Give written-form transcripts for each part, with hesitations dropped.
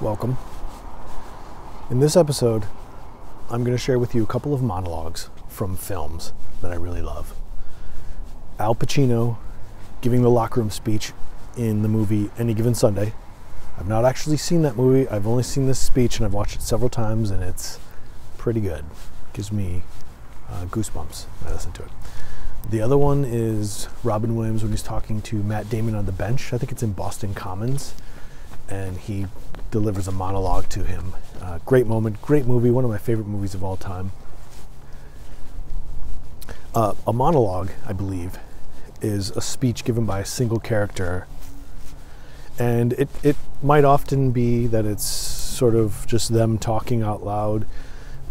Welcome. In this episode, I'm going to share with you a couple of monologues from films that I really love. Al Pacino giving the locker room speech in the movie Any Given Sunday. I've not actually seen that movie. I've only seen this speech and I've watched it several times and it's pretty good. Gives me goosebumps when I listen to it. The other one is Robin Williams when he's talking to Matt Damon on the bench. I think it's in Boston Commons. And he delivers a monologue to him. Great moment, great movie, one of my favorite movies of all time. A monologue, I believe, is a speech given by a single character. And it might often be that it's sort of just them talking out loud,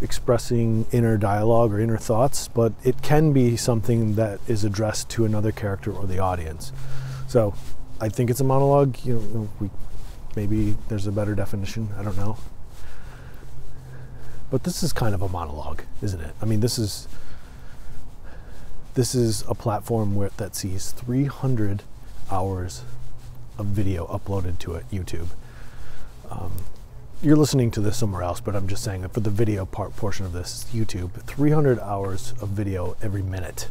expressing inner dialogue or inner thoughts, but it can be something that is addressed to another character or the audience. So I think it's a monologue. Maybe there's a better definition, I don't know. But this is kind of a monologue, isn't it? I mean, this is a platform that sees 300 hours of video uploaded to it, YouTube. You're listening to this somewhere else, but I'm just saying that for the video portion of this, YouTube, 300 hours of video every minute.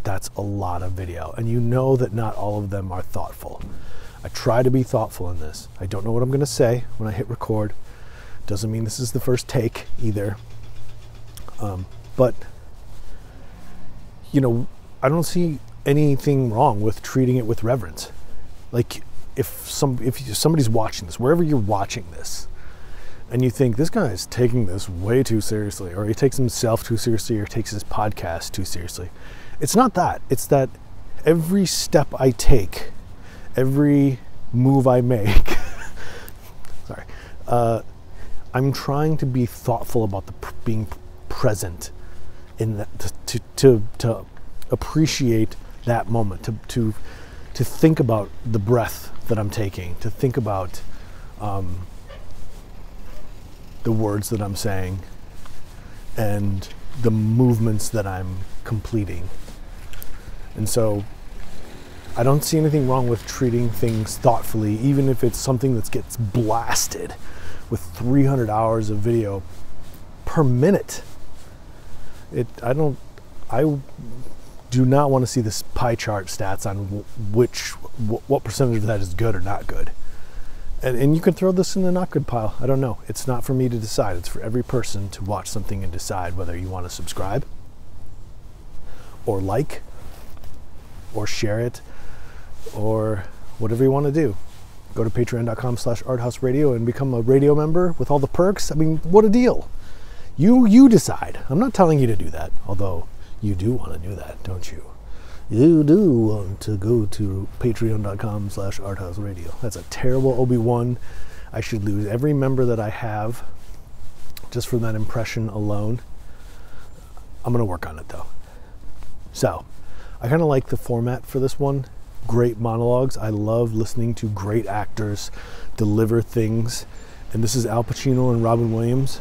That's a lot of video. And you know that not all of them are thoughtful. I try to be thoughtful in this. I don't know what I'm going to say when I hit record. Doesn't mean this is the first take either. But, I don't see anything wrong with treating it with reverence. Like, if somebody's watching this, wherever you're watching this, and you think this guy is taking this way too seriously, or he takes himself too seriously, or takes his podcast too seriously. It's not that. It's that every step I take, every move I make, sorry, I'm trying to be thoughtful about being present in that, to appreciate that moment, to think about the breath that I'm taking, to think about the words that I'm saying and the movements that I'm completing. And so I don't see anything wrong with treating things thoughtfully, even if it's something that gets blasted with 300 hours of video per minute. I do not want to see this pie chart stats on what percentage of that is good or not good. And you can throw this in the not good pile. I don't know. It's not for me to decide. It's for every person to watch something and decide whether you want to subscribe or like or share it, or whatever you want to do. Go to patreon.com/arthouseradio and become a radio member with all the perks. I mean, what a deal. You decide. I'm not telling you to do that, although you do want to do that, don't you? You do want to go to patreon.com/arthouseradio. That's a terrible Obi-Wan. I should lose every member that I have just for that impression alone. I'm going to work on it, though. So, I kind of like the format for this one. Great monologues. I love listening to great actors deliver things. And this is Al Pacino and Robin Williams,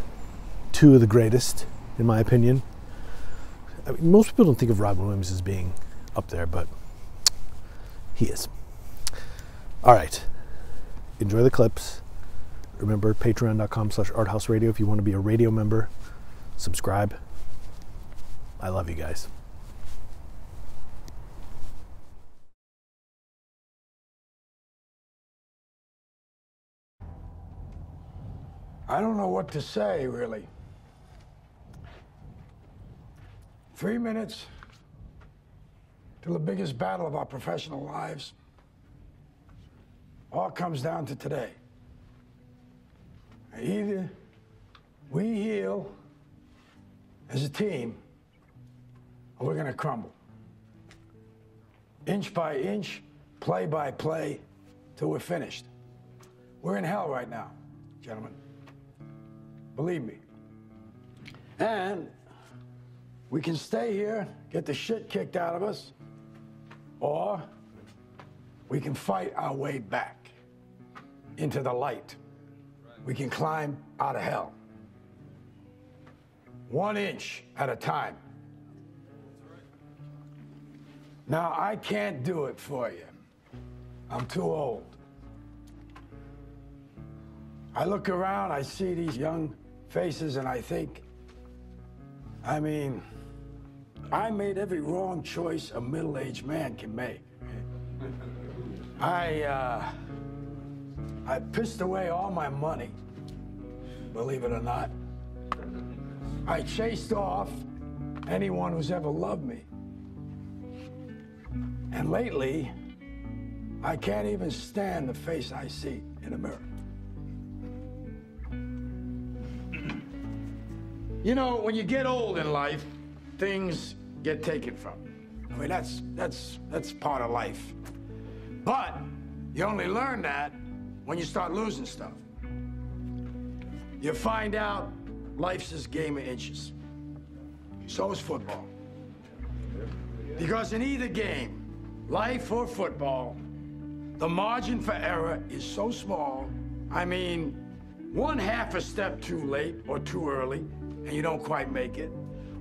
two of the greatest, in my opinion. I mean, most people don't think of Robin Williams as being up there, but he is. All right. Enjoy the clips. Remember, patreon.com/arthouseradio if you want to be a radio member. Subscribe. I love you guys. I don't know what to say, really. 3 minutes till the biggest battle of our professional lives. All comes down to today. Either we heal as a team, or we're gonna crumble. Inch by inch, play by play, till we're finished. We're in hell right now, gentlemen. Believe me. And we can stay here, get the shit kicked out of us, or we can fight our way back into the light. We can climb out of hell. 1 inch at a time. Now, I can't do it for you. I'm too old. I look around, I see these young faces, and I think, I mean, I made every wrong choice a middle-aged man can make. I pissed away all my money, believe it or not. I chased off anyone who's ever loved me. And lately, I can't even stand the face I see in the mirror. You know, when you get old in life, things get taken from you. I mean, that's part of life. But you only learn that when you start losing stuff. You find out life's this game of inches. So is football. Because in either game, life or football, the margin for error is so small. I mean, 1/2 a step too late or too early, and you don't quite make it.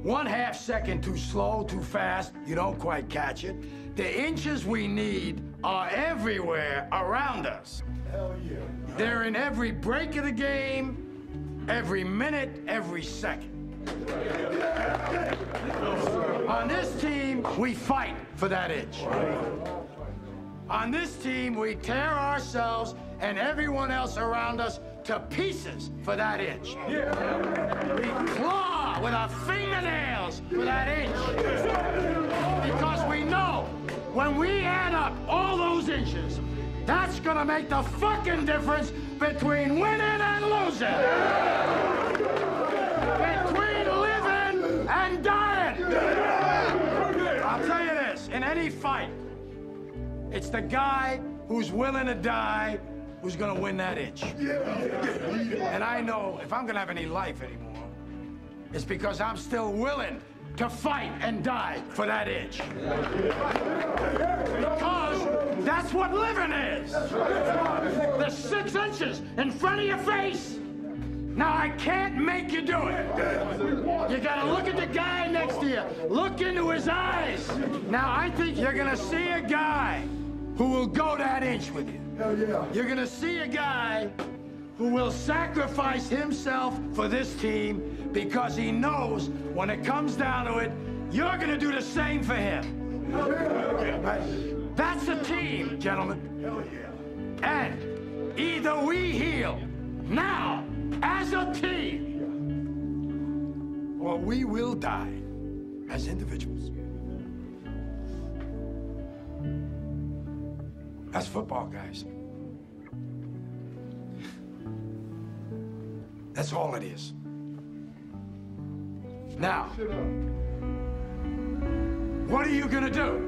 1/2 second too slow, too fast, you don't quite catch it. The inches we need are everywhere around us. Hell yeah. They're in every break of the game, every minute, every second. On this team, we fight for that inch. On this team, we tear ourselves and everyone else around us to pieces for that inch. We claw with our fingernails for that inch. Because we know when we add up all those inches, that's gonna make the fucking difference between winning and losing. Between living and dying. I'll tell you this, in any fight, it's the guy who's willing to die who's gonna win that inch. And I know if I'm gonna have any life anymore, it's because I'm still willing to fight and die for that inch. Because that's what living is. The 6 inches in front of your face. Now, I can't make you do it. You gotta look at the guy next to you. Look into his eyes. Now, I think you're gonna see a guy who will go that inch with you. Hell yeah. You're gonna see a guy who will sacrifice himself for this team because he knows when it comes down to it, you're gonna do the same for him. Right? That's a team, gentlemen. Hell yeah. And either we heal now as a team, or we will die as individuals. That's football, guys. That's all it is. Now, what are you gonna do?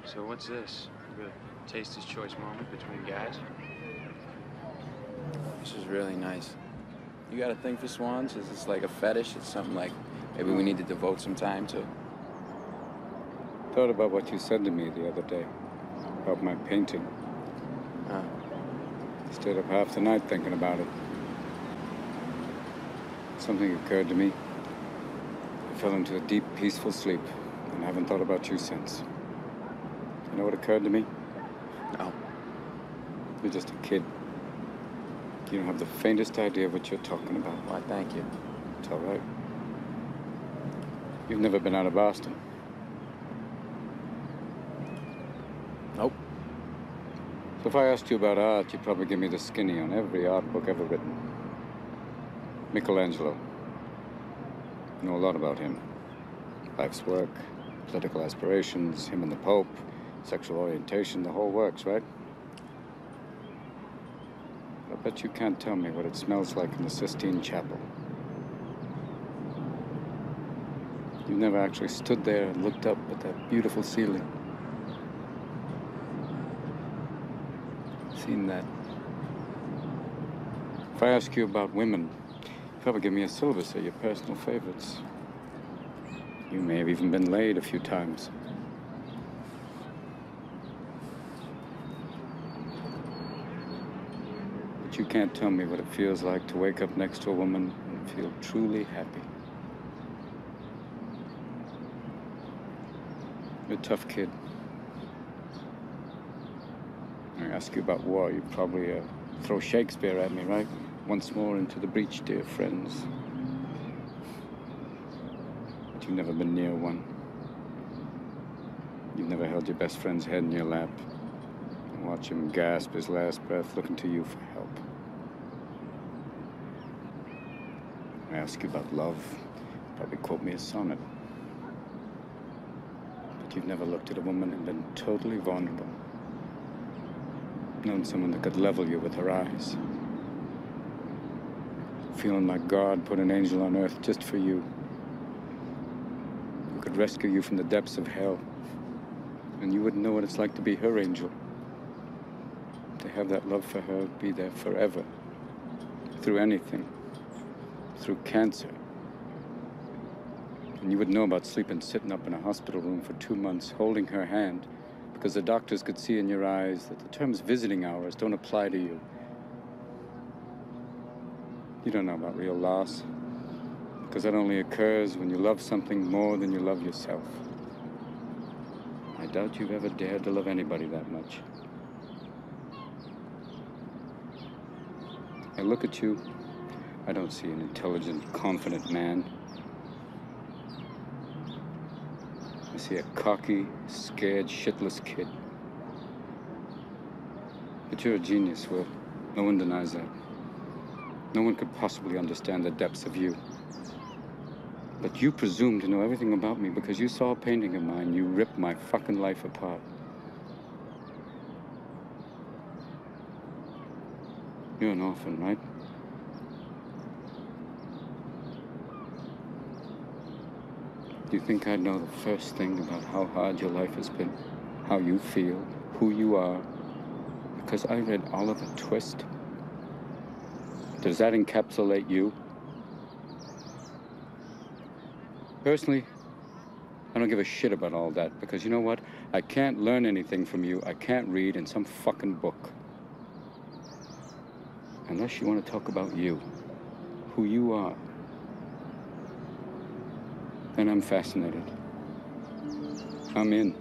So what's this? We're gonna taste his choice moment between guys? This is really nice. You got a thing for swans? Is this like a fetish? It's something like maybe we need to devote some time to? Thought about what you said to me the other day about my painting. Stayed up half the night thinking about it. Something occurred to me. I fell into a deep, peaceful sleep and haven't thought about you since. You know what occurred to me? No. You're just a kid. You don't have the faintest idea what you're talking about. Why, thank you. It's all right. You've never been out of Boston. Nope. So if I asked you about art, you'd probably give me the skinny on every art book ever written. Michelangelo. I know a lot about him. Life's work, political aspirations, him and the Pope, sexual orientation, the whole works, right? I bet you can't tell me what it smells like in the Sistine Chapel. You've never actually stood there and looked up at that beautiful ceiling. Seen that. If I ask you about women, Probably give me a syllabus of your personal favorites. You may have even been laid a few times. But you can't tell me what it feels like to wake up next to a woman and feel truly happy. You're a tough kid. I ask you about war, you probably throw Shakespeare at me, right? Once more into the breach, dear friends. But you've never been near one. You've never held your best friend's head in your lap and watch him gasp his last breath looking to you for help. I ask you about love, you probably quote me a sonnet. But you've never looked at a woman and been totally vulnerable. Known someone that could level you with her eyes. Feeling like God put an angel on earth just for you. Who could rescue you from the depths of hell. And you wouldn't know what it's like to be her angel. To have that love for her be there forever. Through anything. Through cancer. And you would know about sleeping sitting up in a hospital room for 2 months, holding her hand, because the doctors could see in your eyes that the terms visiting hours don't apply to you. You don't know about real loss, because that only occurs when you love something more than you love yourself. I doubt you've ever dared to love anybody that much. I look at you, I don't see an intelligent, confident man. I see a cocky, scared, shitless kid. But you're a genius, Will. No one denies that. No one could possibly understand the depths of you. But you presume to know everything about me because you saw a painting of mine. You ripped my fucking life apart. You're an orphan, right? Do you think I'd know the first thing about how hard your life has been? How you feel, who you are? Because I read Oliver Twist. Does that encapsulate you? Personally, I don't give a shit about all that, because you know what? I can't learn anything from you. I can't read in some fucking book. Unless you want to talk about you, who you are. Then I'm fascinated. I'm in.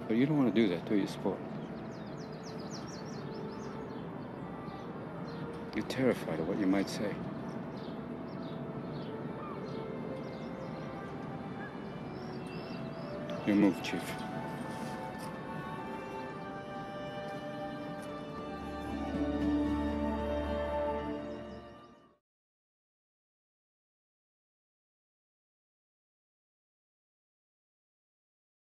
But you don't want to do that, do you, Sport? You're terrified of what you might say. Your move, Chief.